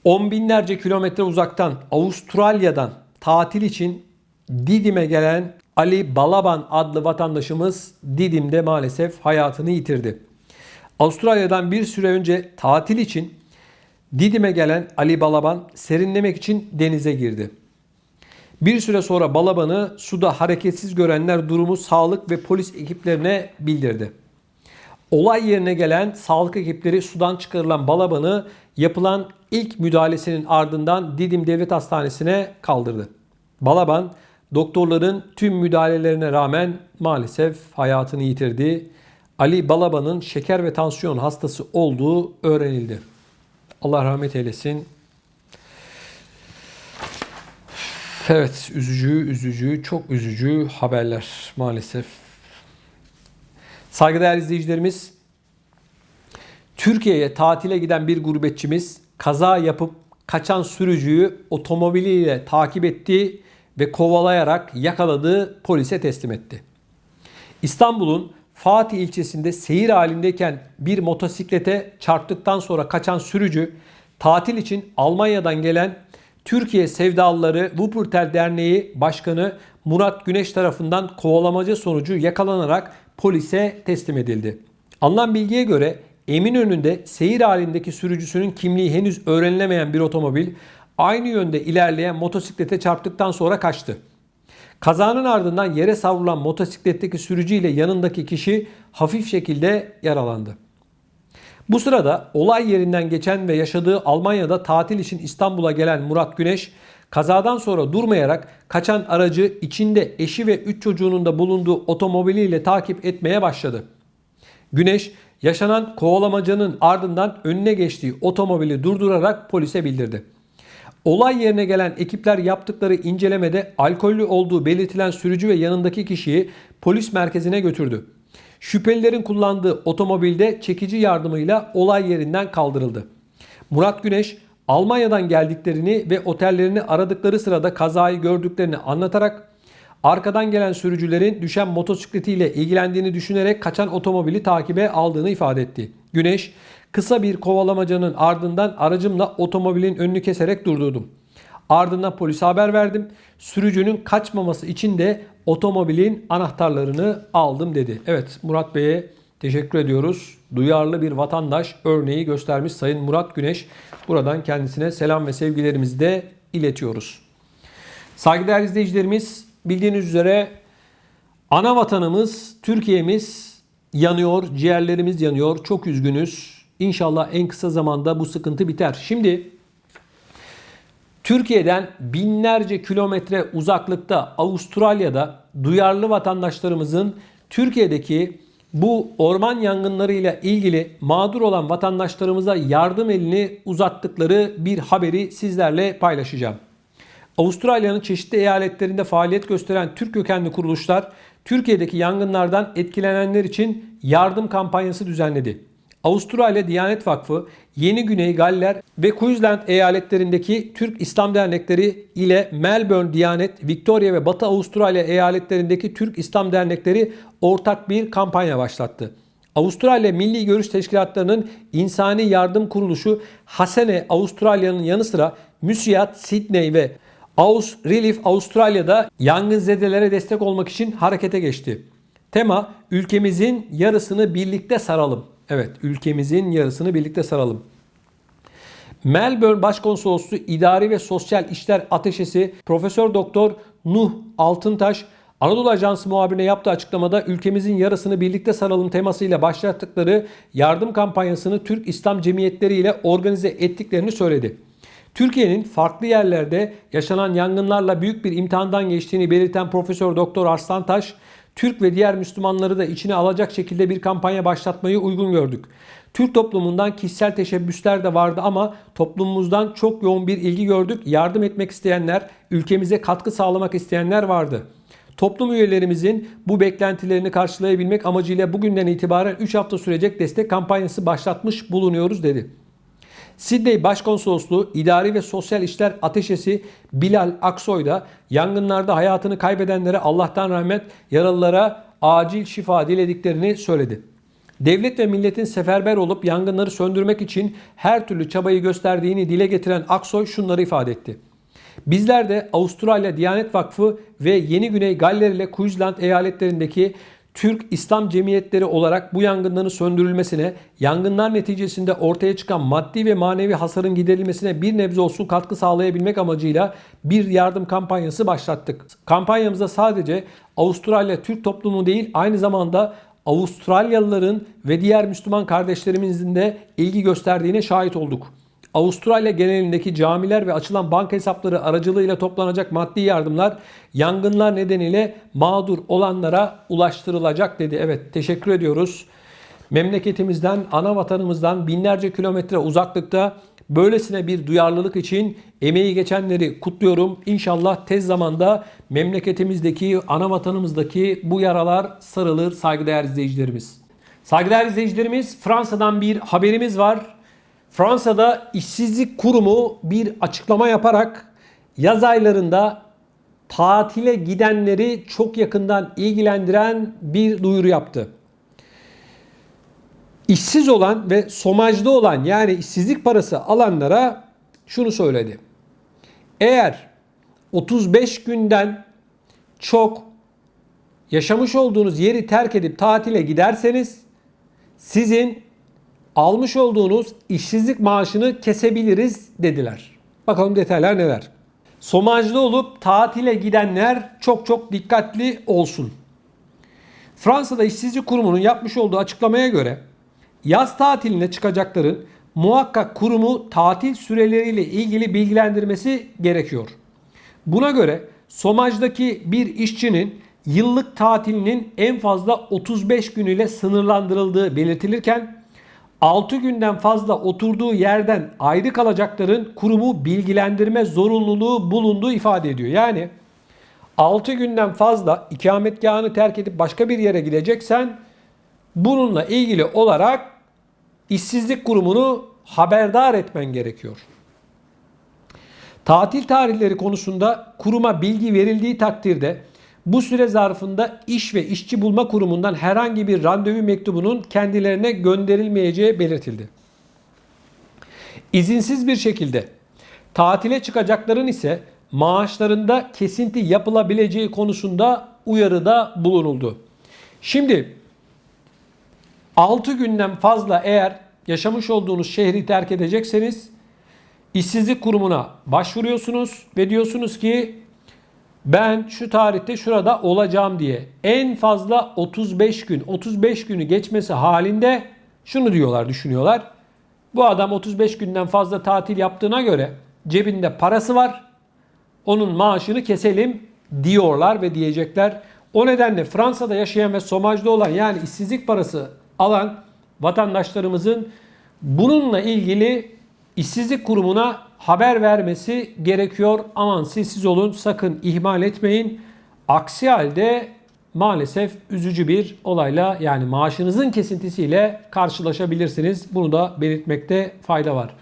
On binlerce kilometre uzaktan Avustralya'dan tatil için Didim'e gelen Ali Balaban adlı vatandaşımız Didim'de maalesef hayatını yitirdi. Avustralya'dan bir süre önce tatil için Didim'e gelen Ali Balaban serinlemek için denize girdi. Bir süre sonra Balaban'ı suda hareketsiz görenler durumu sağlık ve polis ekiplerine bildirdi. Olay yerine gelen sağlık ekipleri sudan çıkarılan Balaban'ı yapılan ilk müdahalesinin ardından Didim Devlet Hastanesi'ne kaldırdı. Balaban doktorların tüm müdahalelerine rağmen maalesef hayatını yitirdi. Ali Balaban'ın şeker ve tansiyon hastası olduğu öğrenildi. Allah rahmet eylesin. Evet, üzücü, çok üzücü haberler maalesef. Saygıdeğer izleyicilerimiz, Türkiye'ye tatile giden bir gurbetçimiz kaza yapıp kaçan sürücüyü otomobiliyle takip etti ve kovalayarak yakaladığı polise teslim etti. İstanbul'un Fatih ilçesinde seyir halindeyken bir motosiklete çarptıktan sonra kaçan sürücü, tatil için Almanya'dan gelen Türkiye Sevdalıları Wuppertal Derneği Başkanı Murat Güneş tarafından kovalamaca sonucu yakalanarak polise teslim edildi. Alınan bilgiye göre Eminönü'nde seyir halindeki sürücüsünün kimliği henüz öğrenilemeyen bir otomobil aynı yönde ilerleyen motosiklete çarptıktan sonra kaçtı. Kazanın ardından yere savrulan motosikletteki sürücü ile yanındaki kişi hafif şekilde yaralandı. Bu sırada olay yerinden geçen ve yaşadığı Almanya'da tatil için İstanbul'a gelen Murat Güneş, kazadan sonra durmayarak kaçan aracı içinde eşi ve 3 çocuğunun da bulunduğu otomobiliyle takip etmeye başladı. Güneş, yaşanan kovalamacanın ardından önüne geçtiği otomobili durdurarak polise bildirdi. Olay yerine gelen ekipler yaptıkları incelemede alkollü olduğu belirtilen sürücü ve yanındaki kişiyi polis merkezine götürdü. Şüphelilerin kullandığı otomobilde çekici yardımıyla olay yerinden kaldırıldı. Murat Güneş, Almanya'dan geldiklerini ve otellerini aradıkları sırada kazayı gördüklerini anlatarak arkadan gelen sürücülerin düşen motosikletiyle ilgilendiğini düşünerek kaçan otomobili takibe aldığını ifade etti. Güneş, kısa bir kovalamacanın ardından aracımla otomobilin önünü keserek durdurdum. Ardından polise haber verdim. Sürücünün kaçmaması için de otomobilin anahtarlarını aldım dedi. Evet, Murat Bey'e teşekkür ediyoruz. Duyarlı bir vatandaş örneği göstermiş Sayın Murat Güneş. Buradan kendisine selam ve sevgilerimizi de iletiyoruz. Saygıdeğer izleyicilerimiz, bildiğiniz üzere ana vatanımız, Türkiye'miz yanıyor, ciğerlerimiz yanıyor. Çok üzgünüz. İnşallah en kısa zamanda bu sıkıntı biter. Şimdi Türkiye'den binlerce kilometre uzaklıkta Avustralya'da duyarlı vatandaşlarımızın Türkiye'deki bu orman yangınlarıyla ilgili mağdur olan vatandaşlarımıza yardım elini uzattıkları bir haberi sizlerle paylaşacağım. Avustralya'nın çeşitli eyaletlerinde faaliyet gösteren Türk kökenli kuruluşlar Türkiye'deki yangınlardan etkilenenler için yardım kampanyası düzenledi. Avustralya Diyanet Vakfı, Yeni Güney Galler ve Queensland eyaletlerindeki Türk İslam dernekleri ile Melbourne Diyanet, Victoria ve Batı Avustralya eyaletlerindeki Türk İslam dernekleri ortak bir kampanya başlattı. Avustralya Milli Görüş Teşkilatları'nın İnsani Yardım Kuruluşu Hasene Avustralya'nın yanı sıra Müsiyat Sydney ve Aus Relief Avustralya'da yangınzedelere destek olmak için harekete geçti. Tema, ülkemizin yarısını birlikte saralım. Evet, ülkemizin yarısını birlikte saralım. Melbourne Başkonsolosluğu İdari ve Sosyal İşler Ateşesi Profesör Doktor Nuh Altıntaş, Anadolu Ajansı muhabirine yaptığı açıklamada ülkemizin yarısını birlikte saralım temasıyla başlattıkları yardım kampanyasını Türk İslam cemiyetleri ile organize ettiklerini söyledi. Türkiye'nin farklı yerlerde yaşanan yangınlarla büyük bir imtihandan geçtiğini belirten Profesör Doktor Arslantaş, Türk ve diğer Müslümanları da içine alacak şekilde bir kampanya başlatmayı uygun gördük. Türk toplumundan kişisel teşebbüsler de vardı ama toplumumuzdan çok yoğun bir ilgi gördük. Yardım etmek isteyenler, ülkemize katkı sağlamak isteyenler vardı. Toplum üyelerimizin bu beklentilerini karşılayabilmek amacıyla bugünden itibaren 3 hafta sürecek destek kampanyası başlatmış bulunuyoruz dedi. Sydney Başkonsolosluğu İdari ve Sosyal İşler Ateşesi Bilal Aksoy da yangınlarda hayatını kaybedenlere Allah'tan rahmet, yaralılara acil şifa dilediklerini söyledi. devlet ve milletin seferber olup yangınları söndürmek için her türlü çabayı gösterdiğini dile getiren Aksoy şunları ifade etti. Bizler de Avustralya Diyanet Vakfı ve Yeni Güney Galler ile Queensland eyaletlerindeki Türk İslam cemiyetleri olarak bu yangınların söndürülmesine, yangınlar neticesinde ortaya çıkan maddi ve manevi hasarın giderilmesine bir nebze olsun katkı sağlayabilmek amacıyla bir yardım kampanyası başlattık. Kampanyamızda sadece Avustralya Türk toplumu değil, aynı zamanda Avustralyalıların ve diğer Müslüman kardeşlerimizin de ilgi gösterdiğine şahit olduk. Avustralya genelindeki camiler ve açılan banka hesapları aracılığıyla toplanacak maddi yardımlar yangınlar nedeniyle mağdur olanlara ulaştırılacak dedi. Evet, teşekkür ediyoruz. Memleketimizden, ana vatanımızdan binlerce kilometre uzaklıkta böylesine bir duyarlılık için emeği geçenleri kutluyorum. İnşallah tez zamanda memleketimizdeki, ana vatanımızdaki bu yaralar sarılır saygıdeğer izleyicilerimiz. Saygıdeğer izleyicilerimiz, Fransa'dan bir haberimiz var. Fransa'da İşsizlik Kurumu bir açıklama yaparak yaz aylarında tatile gidenleri çok yakından ilgilendiren bir duyuru yaptı. İşsiz olan ve somajda olan, yani işsizlik parası alanlara şunu söyledi. Eğer 35 günden çok yaşamış olduğunuz yeri terk edip tatile giderseniz sizin almış olduğunuz işsizlik maaşını kesebiliriz dediler. Bakalım detaylar neler. Somajlı olup tatile gidenler çok dikkatli olsun. Fransa'da İşsizlik Kurumu'nun yapmış olduğu açıklamaya göre yaz tatiline çıkacakların muhakkak kurumu tatil süreleriyle ilgili bilgilendirmesi gerekiyor. Buna göre somajdaki bir işçinin yıllık tatilinin en fazla 35 gün ile sınırlandırıldığı belirtilirken 6 günden fazla oturduğu yerden ayrı kalacakların kurumu bilgilendirme zorunluluğu bulunduğu ifade ediyor. Yani 6 günden fazla ikametgahını terk edip başka bir yere gideceksen bununla ilgili olarak işsizlik kurumunu haberdar etmen gerekiyor. Tatil tarihleri konusunda kuruma bilgi verildiği takdirde bu süre zarfında iş ve işçi bulma kurumundan herhangi bir randevu mektubunun kendilerine gönderilmeyeceği belirtildi. İzinsiz bir şekilde tatile çıkacakların ise maaşlarında kesinti yapılabileceği konusunda uyarıda bulunuldu. Şimdi 6 günden fazla eğer yaşamış olduğunuz şehri terk edecekseniz işsizlik kurumuna başvuruyorsunuz ve diyorsunuz ki ben şu tarihte şurada olacağım diye. En fazla 35 gün. 35 günü geçmesi halinde şunu diyorlar, düşünüyorlar. Bu adam 35 günden fazla tatil yaptığına göre cebinde parası var. Onun maaşını keselim diyorlar ve diyecekler. O nedenle Fransa'da yaşayan ve somajda olan, yani işsizlik parası alan vatandaşlarımızın bununla ilgili işsizlik kurumuna haber vermesi gerekiyor. Aman siz olun, sakın ihmal etmeyin. Aksi halde maalesef üzücü bir olayla, yani maaşınızın kesintisiyle karşılaşabilirsiniz. Bunu da belirtmekte fayda var.